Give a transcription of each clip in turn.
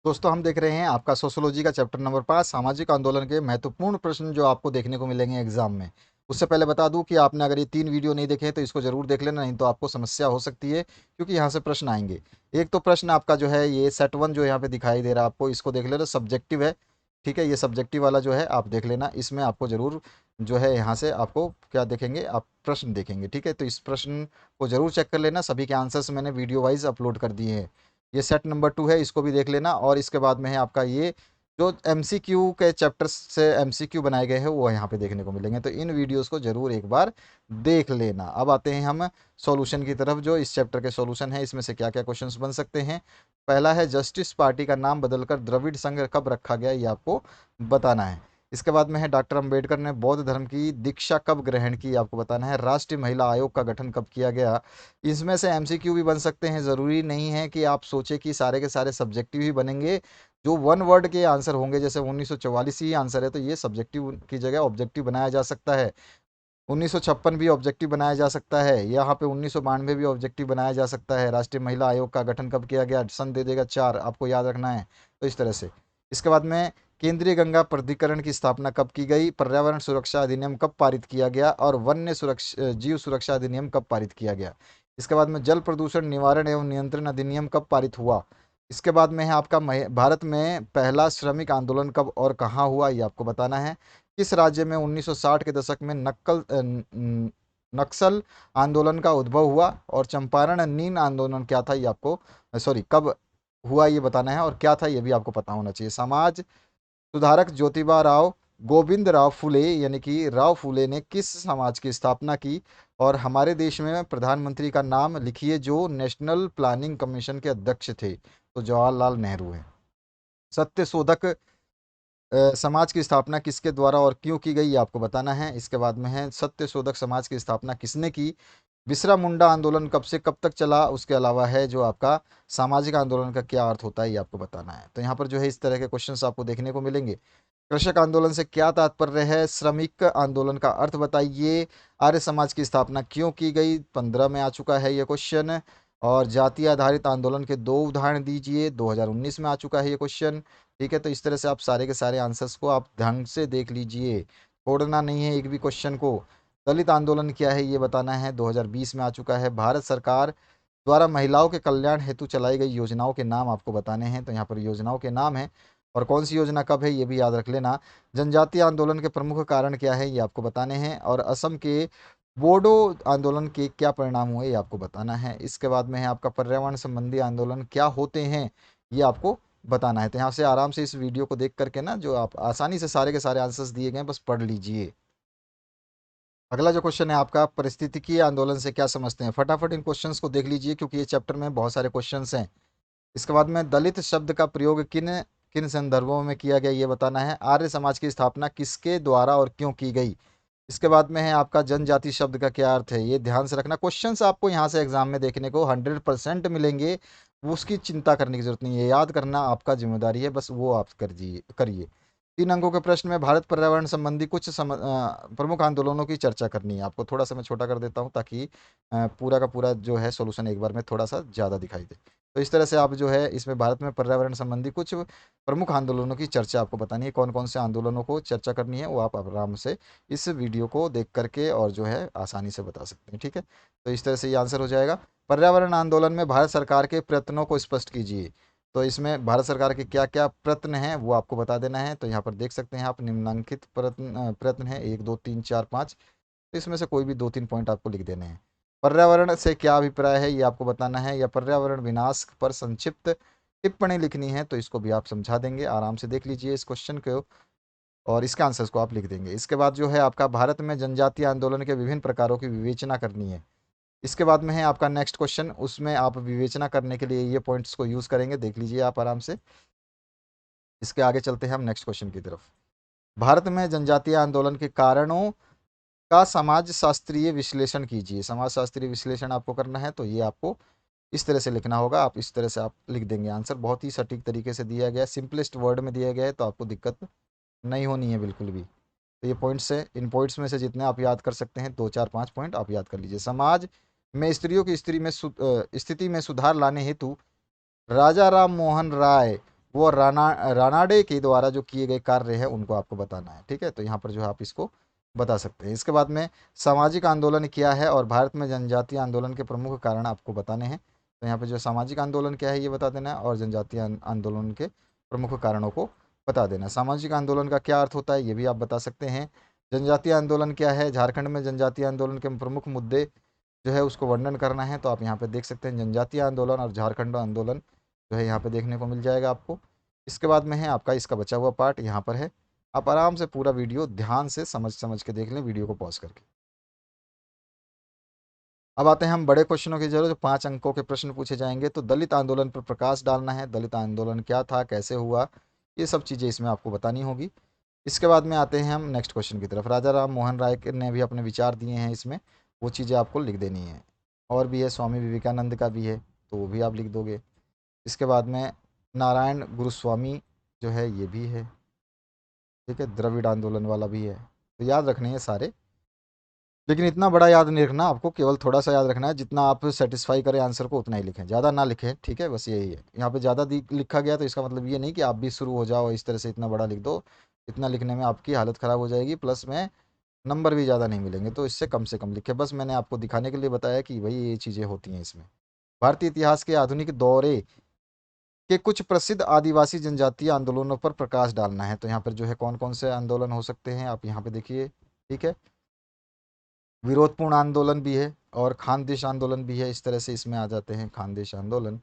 दोस्तों हम देख रहे हैं आपका सोशियोलॉजी का चैप्टर नंबर 5 सामाजिक आंदोलन के महत्वपूर्ण प्रश्न जो आपको देखने को मिलेंगे एग्जाम में। उससे पहले बता दूं कि आपने अगर ये 3 वीडियो नहीं देखे हैं तो इसको जरूर देख लेना, नहीं तो आपको समस्या हो सकती है क्योंकि यहाँ से प्रश्न आएंगे। एक तो प्रश्न आपका जो है ये सेट 1 जो यहाँ पे दिखाई दे रहा है आपको, इसको देख लेना, सब्जेक्टिव है। ठीक है, ये सब्जेक्टिव वाला जो है आप देख लेना, इसमें आपको जरूर जो है यहाँ से आपको क्या देखेंगे, आप प्रश्न देखेंगे। ठीक है, तो इस प्रश्न को जरूर चेक कर लेना, सभी के आंसर्स मैंने वीडियो वाइज अपलोड कर दिए हैं। ये सेट नंबर 2 है, इसको भी देख लेना। और इसके बाद में है आपका ये जो एमसीक्यू के चैप्टर से एमसीक्यू बनाए गए हैं वो यहाँ पे देखने को मिलेंगे, तो इन वीडियोस को जरूर एक बार देख लेना। अब आते हैं हम सॉल्यूशन की तरफ। जो इस चैप्टर के सॉल्यूशन है, इसमें से क्या क्या क्वेश्चंस बन सकते हैं। पहला है जस्टिस पार्टी का नाम बदलकर द्रविड़ संघ कब रखा गया, ये आपको बताना है। इसके बाद में है डॉक्टर अंबेडकर ने बौद्ध धर्म की दीक्षा कब ग्रहण की, आपको बताना है। राष्ट्रीय महिला आयोग का गठन कब किया गया। इसमें से एमसीक्यू भी बन सकते हैं, ज़रूरी नहीं है कि आप सोचे कि सारे के सारे सब्जेक्टिव ही बनेंगे। जो वन वर्ड के आंसर होंगे, जैसे 1944 ही आंसर है तो ये सब्जेक्टिव की जगह ऑब्जेक्टिव बनाया जा सकता है। 1956 भी ऑब्जेक्टिव बनाया जा सकता है, यहाँ पे 1992 भी ऑब्जेक्टिव बनाया जा सकता है। राष्ट्रीय महिला आयोग का गठन कब किया गया, सन दे देगा 4, आपको याद रखना है। तो इस तरह से। इसके बाद में केंद्रीय गंगा प्राधिकरण की स्थापना कब की गई, पर्यावरण सुरक्षा अधिनियम कब पारित किया गया, और वन्य सुरक्षा जीव सुरक्षा अधिनियम कब पारित किया गया। इसके बाद में जल प्रदूषण निवारण एवं नियंत्रण अधिनियम कब पारित हुआ। इसके बाद में है आपका भारत में पहला श्रमिक आंदोलन कब और कहाँ हुआ, ये आपको बताना है। किस राज्य में 1960 के दशक में नक्सल आंदोलन का उद्भव हुआ, और चंपारण नील आंदोलन क्या था, ये आपको सॉरी कब हुआ ये बताना है, और क्या था ये भी आपको पता होना चाहिए। समाज सुधारक ज्योतिबा राव गोविंद राव फुले यानी कि राव फुले ने किस समाज की स्थापना की, और हमारे देश में प्रधानमंत्री का नाम लिखिए जो नेशनल प्लानिंग कमीशन के अध्यक्ष थे, तो जवाहरलाल नेहरू हैं। सत्य शोधक समाज की स्थापना किसके द्वारा और क्यों की गई, ये आपको बताना है। इसके बाद में है सत्य शोधक समाज की स्थापना किसने की। बिसरा मुंडा आंदोलन कब से कब तक चला, उसके अलावा है जो आपका सामाजिक आंदोलन का क्या अर्थ होता है, ये आपको बताना है। तो यहाँ पर जो है इस तरह के क्वेश्चंस आपको देखने को मिलेंगे। कृषक आंदोलन से क्या तात्पर्य है, श्रमिक आंदोलन का अर्थ बताइए, आर्य समाज की स्थापना क्यों की गई, 15 में आ चुका है ये क्वेश्चन। और जाति आधारित आंदोलन के 2 उदाहरण दीजिए, 2019 में आ चुका है ये क्वेश्चन। ठीक है, तो इस तरह से आप सारे के सारे आंसर्स को आप ढंग से देख लीजिए, छोड़ना नहीं है एक भी क्वेश्चन को। दलित आंदोलन क्या है ये बताना है, 2020 में आ चुका है। भारत सरकार द्वारा महिलाओं के कल्याण हेतु चलाई गई योजनाओं के नाम आपको बताने हैं, तो यहाँ पर योजनाओं के नाम है, और कौन सी योजना कब है ये भी याद रख लेना। जनजातीय आंदोलन के प्रमुख कारण क्या है ये आपको बताने हैं, और असम के बोडो आंदोलन के क्या परिणाम हुए ये आपको बताना है। इसके बाद में है आपका पर्यावरण संबंधी आंदोलन क्या होते हैं, ये आपको बताना है। तो यहाँ से आराम से इस वीडियो को देख करके ना, जो आप आसानी से सारे के सारे आंसर्स दिए गए हैं बस पढ़ लीजिए। अगला जो क्वेश्चन है आपका, परिस्थितिकीय आंदोलन से क्या समझते हैं, फटाफट इन क्वेश्चंस को देख लीजिए क्योंकि ये चैप्टर में बहुत सारे क्वेश्चंस हैं। इसके बाद में दलित शब्द का प्रयोग किन किन संदर्भों में किया गया ये बताना है। आर्य समाज की स्थापना किसके द्वारा और क्यों की गई। इसके बाद में है आपका जनजाति शब्द का क्या अर्थ है, ये ध्यान से रखना। क्वेश्चंस आपको यहाँ से एग्जाम में देखने को 100% मिलेंगे, उसकी चिंता करने की जरूरत नहीं है, याद करना आपका जिम्मेदारी है, बस वो आप करिए। 3 अंकों के प्रश्न में भारत पर्यावरण संबंधी कुछ प्रमुख आंदोलनों की चर्चा करनी है आपको। थोड़ा सा मैं छोटा कर देता हूँ ताकि पूरा का पूरा जो है सॉल्यूशन एक बार में थोड़ा सा ज़्यादा दिखाई दे। तो इस तरह से आप जो है इसमें भारत में पर्यावरण संबंधी कुछ प्रमुख आंदोलनों की चर्चा आपको बतानी है, कौन कौन से आंदोलनों को चर्चा करनी है वो आप आराम से इस वीडियो को देख करके और जो है आसानी से बता सकते हैं। ठीक है, तो इस तरह से ये आंसर हो जाएगा। पर्यावरण आंदोलन में भारत सरकार के प्रयत्नों को स्पष्ट कीजिए, तो इसमें भारत सरकार के क्या क्या प्रयत्न हैं वो आपको बता देना है। तो यहाँ पर देख सकते हैं आप, निम्नलिखित प्रयत्न प्रयत्न है 1 2 3 4 5, तो इसमें से कोई भी 2 3 पॉइंट आपको लिख देने हैं। पर्यावरण से क्या अभिप्राय है ये आपको बताना है, या पर्यावरण विनाश पर संक्षिप्त टिप्पणी लिखनी है, तो इसको भी आप समझा देंगे। आराम से देख लीजिए इस क्वेश्चन को, और इसके आंसर्स को आप लिख देंगे। इसके बाद जो है आपका भारत में जनजातीय आंदोलन के विभिन्न प्रकारों की विवेचना करनी है। इसके बाद में है आपका नेक्स्ट क्वेश्चन, उसमें आप विवेचना करने के लिए ये पॉइंट्स को यूज़ करेंगे, देख लीजिए आप आराम से। इसके आगे चलते हैं हम नेक्स्ट क्वेश्चन की तरफ। भारत में जनजातीय आंदोलन के कारणों का समाज शास्त्रीय विश्लेषण कीजिए। समाज शास्त्रीय विश्लेषण आपको करना है, तो ये आपको इस तरह से लिखना होगा। आप इस तरह से आप लिख देंगे आंसर, बहुत ही सटीक तरीके से दिया गया है, सिंपलेस्ट वर्ड में दिया गया है, तो आपको दिक्कत नहीं होनी है बिल्कुल भी। तो ये पॉइंट्स है, इन पॉइंट्स में से जितने आप याद कर सकते हैं, 2 4 5 पॉइंट आप याद कर लीजिए। समाज में स्त्रियों की स्थिति में सुधार लाने हेतु राजा राम मोहन राय वो रानाडे के द्वारा जो किए गए कार्य हैं उनको आपको बताना है। ठीक है, तो यहाँ पर जो है आप इसको बता सकते हैं। इसके बाद में सामाजिक आंदोलन क्या है और भारत में जनजातीय आंदोलन के प्रमुख कारण आपको बताने हैं। तो यहाँ पे जो सामाजिक आंदोलन क्या है ये बता देना है और जनजातीय आंदोलन के प्रमुख कारणों को बता देना। सामाजिक आंदोलन का क्या अर्थ होता है ये भी आप बता सकते हैं। जनजातीय आंदोलन क्या है, झारखंड में जनजातीय आंदोलन के प्रमुख मुद्दे जो है उसको वर्णन करना है। तो आप यहाँ पे देख सकते हैं जनजातीय आंदोलन और झारखंड आंदोलन जो है यहाँ पे देखने को मिल जाएगा आपको। इसके बाद में है आपका इसका बचा हुआ पार्ट यहाँ पर है। आप आराम से पूरा वीडियो ध्यान से समझ समझ के देख लें, वीडियो को पॉज करके। अब आते हैं हम बड़े क्वेश्चनों की जरूरत, जो 5 अंकों के प्रश्न पूछे जाएंगे। तो दलित आंदोलन पर प्रकाश डालना है, दलित आंदोलन क्या था, कैसे हुआ, ये सब चीज़ें इसमें आपको बतानी होगी। इसके बाद में आते हैं हम नेक्स्ट क्वेश्चन की तरफ। राजा राम मोहन राय ने भी अपने विचार दिए हैं इसमें, वो चीज़ें आपको लिख देनी है। और भी है, स्वामी विवेकानंद का भी है तो वो भी आप लिख दोगे। इसके बाद में नारायण गुरुस्वामी जो है ये भी है। ठीक है, द्रविड़ आंदोलन वाला भी है। तो याद रखने हैं सारे, लेकिन इतना बड़ा याद नहीं रखना आपको, केवल थोड़ा सा याद रखना है। जितना आप सेटिस्फाई करें आंसर को उतना ही लिखें, ज़्यादा ना लिखें। ठीक है, बस यही है। यहाँ पे ज़्यादा लिखा गया तो इसका मतलब ये नहीं कि आप भी शुरू हो जाओ इस तरह से इतना बड़ा लिख दो। इतना लिखने में आपकी हालत ख़राब हो जाएगी, प्लस में नंबर भी ज़्यादा नहीं मिलेंगे। तो इससे कम से कम लिखे, बस मैंने आपको दिखाने के लिए बताया कि भाई ये चीज़ें होती हैं इसमें। भारतीय इतिहास के आधुनिक दौरे के कुछ प्रसिद्ध आदिवासी जनजातीय आंदोलनों पर प्रकाश डालना है। तो यहाँ पर जो है कौन कौन से आंदोलन हो सकते हैं आप यहाँ पे देखिए। ठीक है, विरोधपूर्ण आंदोलन भी है और खानदेश आंदोलन भी है, इस तरह से इसमें आ जाते हैं खानदेश आंदोलन।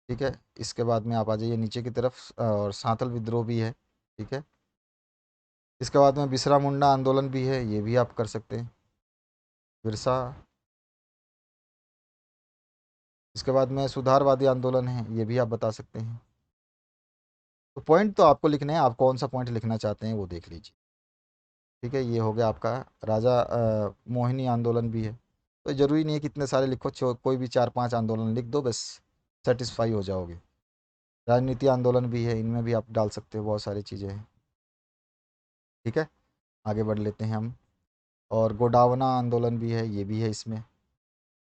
ठीक है, इसके बाद में आप आ जाइए नीचे की तरफ, और सांथल विद्रोह भी है। ठीक है, इसके बाद में बिरसा मुंडा आंदोलन भी है, ये भी आप कर सकते हैं, बिरसा। इसके बाद में सुधारवादी आंदोलन है, ये भी आप बता सकते हैं। तो पॉइंट तो आपको लिखने हैं, आप कौन सा पॉइंट लिखना चाहते हैं वो देख लीजिए। ठीक है, ये हो गया आपका राजा मोहिनी आंदोलन भी है। तो ज़रूरी नहीं है कि इतने सारे लिखो, कोई भी 4-5 आंदोलन लिख दो, बस सेटिस्फाई हो जाओगे। राजनीति आंदोलन भी है, इनमें भी आप डाल सकते हो, बहुत सारी चीज़ें हैं। ठीक है, आगे बढ़ लेते हैं हम। और गोडावना आंदोलन भी है, ये भी है इसमें।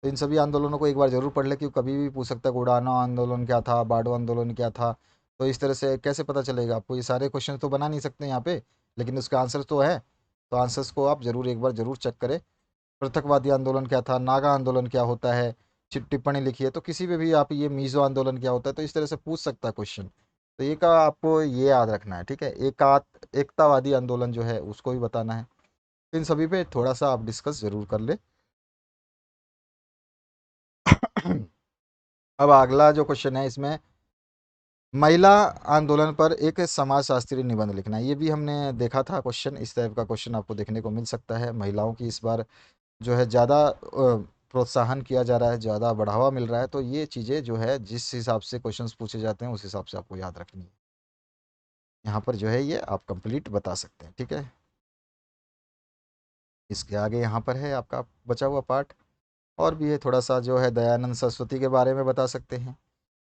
तो इन सभी आंदोलनों को एक बार ज़रूर पढ़ ले, क्योंकि कभी भी पूछ सकता है गोडावना आंदोलन क्या था, बाडो आंदोलन क्या था। तो इस तरह से कैसे पता चलेगा आपको, ये सारे क्वेश्चन तो बना नहीं सकते यहाँ पे, लेकिन उसका आंसर तो है। तो आंसर्स को आप ज़रूर एक बार ज़रूर चेक करें। पृथकवादी आंदोलन क्या था, नागा आंदोलन क्या होता है, टिप्पणी लिखिए। तो किसी पे भी आप ये मीज़ो आंदोलन क्या होता है, तो इस तरह से पूछ सकता है क्वेश्चन। तो ये का आपको ये याद रखना है। ठीक है, एकतावादी आंदोलन जो है उसको भी बताना है। इन सभी पे थोड़ा सा आप डिस्कस जरूर कर ले। अब अगला जो क्वेश्चन है इसमें, महिला आंदोलन पर एक समाजशास्त्री निबंध लिखना है। ये भी हमने देखा था क्वेश्चन, इस टाइप का क्वेश्चन आपको देखने को मिल सकता है। महिलाओं की इस बार जो है ज़्यादा प्रोत्साहन किया जा रहा है, ज़्यादा बढ़ावा मिल रहा है। तो ये चीज़ें जो है जिस हिसाब से क्वेश्चंस पूछे जाते हैं उस हिसाब से आपको याद रखनी है। यहाँ पर जो है ये आप कंप्लीट बता सकते हैं। ठीक है, इसके आगे यहाँ पर है आपका बचा हुआ पार्ट। और भी है थोड़ा सा, जो है दयानंद सरस्वती के बारे में बता सकते हैं,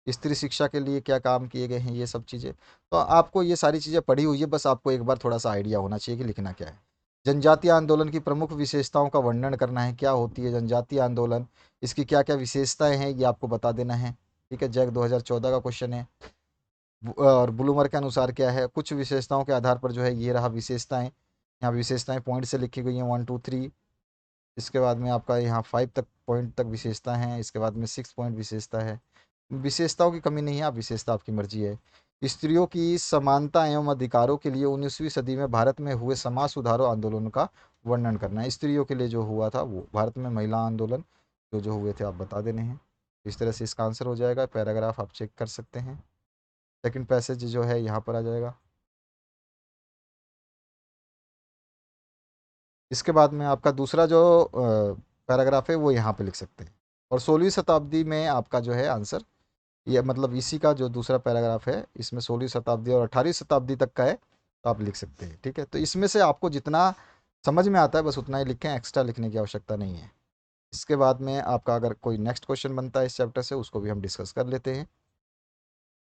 स्त्री शिक्षा के लिए क्या काम किए गए हैं, ये सब चीज़ें। तो आपको ये सारी चीज़ें पढ़ी हुई है, बस आपको एक बार थोड़ा सा आइडिया होना चाहिए कि लिखना क्या है। जनजातीय आंदोलन की प्रमुख विशेषताओं का वर्णन करना है, क्या होती है जनजातीय आंदोलन, इसकी क्या क्या विशेषताएं हैं ये आपको बता देना है। ठीक है, जैक 2014 का क्वेश्चन है। और ब्लूमर के अनुसार क्या है, कुछ विशेषताओं के आधार पर जो है ये रहा विशेषताएं। यहाँ विशेषताएं पॉइंट से लिखी गई हैं, 1 2 3। इसके बाद में आपका यहाँ 5 तक पॉइंट तक विशेषता है, इसके बाद में 6 पॉइंट विशेषता है। विशेषताओं की कमी नहीं है, आप विशेषता आपकी मर्जी है। स्त्रियों की समानता एवं अधिकारों के लिए 19वीं सदी में भारत में हुए समाज सुधारों आंदोलन का वर्णन करना है। स्त्रियों के लिए जो हुआ था वो भारत में महिला आंदोलन जो जो हुए थे आप बता देने हैं। इस तरह से इसका आंसर हो जाएगा। पैराग्राफ आप चेक कर सकते हैं। सेकंड पैसेज जो है यहाँ पर आ जाएगा। इसके बाद में आपका दूसरा जो पैराग्राफ है वो यहाँ पे लिख सकते हैं। और 16वीं शताब्दी में आपका जो है आंसर, ये मतलब इसी का जो दूसरा पैराग्राफ है इसमें 16वीं शताब्दी और 18वीं शताब्दी तक का है, तो आप लिख सकते हैं। ठीक है, तो इसमें से आपको जितना समझ में आता है बस उतना ही लिखें, एक्स्ट्रा लिखने की आवश्यकता नहीं है। इसके बाद में आपका अगर कोई नेक्स्ट क्वेश्चन बनता है इस चैप्टर से, उसको भी हम डिस्कस कर लेते हैं।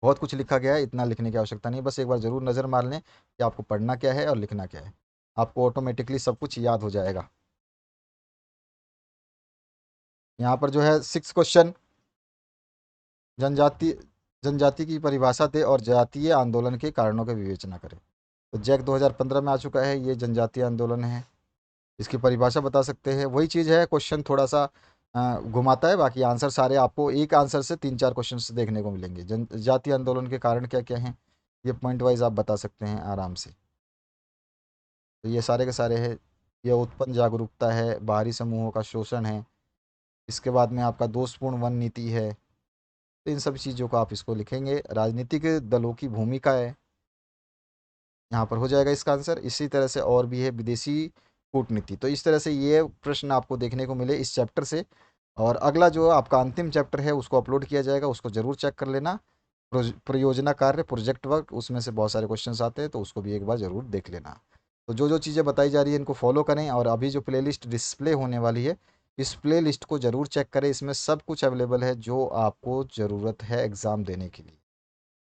बहुत कुछ लिखा गया है, इतना लिखने की आवश्यकता नहीं है, बस एक बार ज़रूर नज़र मार लें कि आपको पढ़ना क्या है और लिखना क्या है। आपको ऑटोमेटिकली सब कुछ याद हो जाएगा। यहाँ पर जो है 6 क्वेश्चन, जनजाति जनजाति की परिभाषा दे और जातीय आंदोलन के कारणों की विवेचना करे। तो जैक 2015 में आ चुका है, ये जनजातीय आंदोलन है। इसकी परिभाषा बता सकते हैं, वही चीज़ है, क्वेश्चन थोड़ा सा घुमाता है, बाकी आंसर सारे आपको एक आंसर से 3-4 क्वेश्चन से देखने को मिलेंगे। जनजातीय आंदोलन के कारण क्या क्या हैं, ये पॉइंट वाइज आप बता सकते हैं आराम से। तो ये सारे के सारे हैं। ये उत्पन्न जागरूकता है, बाहरी समूहों का शोषण है, इसके बाद में आपका दोषपूर्ण वन नीति है। तो इन सब चीज़ों को आप इसको लिखेंगे। राजनीतिक दलों की भूमिका है, यहाँ पर हो जाएगा इसका आंसर। इसी तरह से और भी है, विदेशी कूटनीति। तो इस तरह से ये प्रश्न आपको देखने को मिले इस चैप्टर से। और अगला जो आपका अंतिम चैप्टर है उसको अपलोड किया जाएगा, उसको ज़रूर चेक कर लेना। परियोजना कार्य, प्रोजेक्ट वर्क, उसमें से बहुत सारे क्वेश्चंस आते हैं, तो उसको भी एक बार ज़रूर देख लेना। तो जो जो चीज़ें बताई जा रही है इनको फॉलो करें, और अभी जो प्लेलिस्ट डिस्प्ले होने वाली है इस प्लेलिस्ट को ज़रूर चेक करें, इसमें सब कुछ अवेलेबल है जो आपको ज़रूरत है एग्ज़ाम देने के लिए।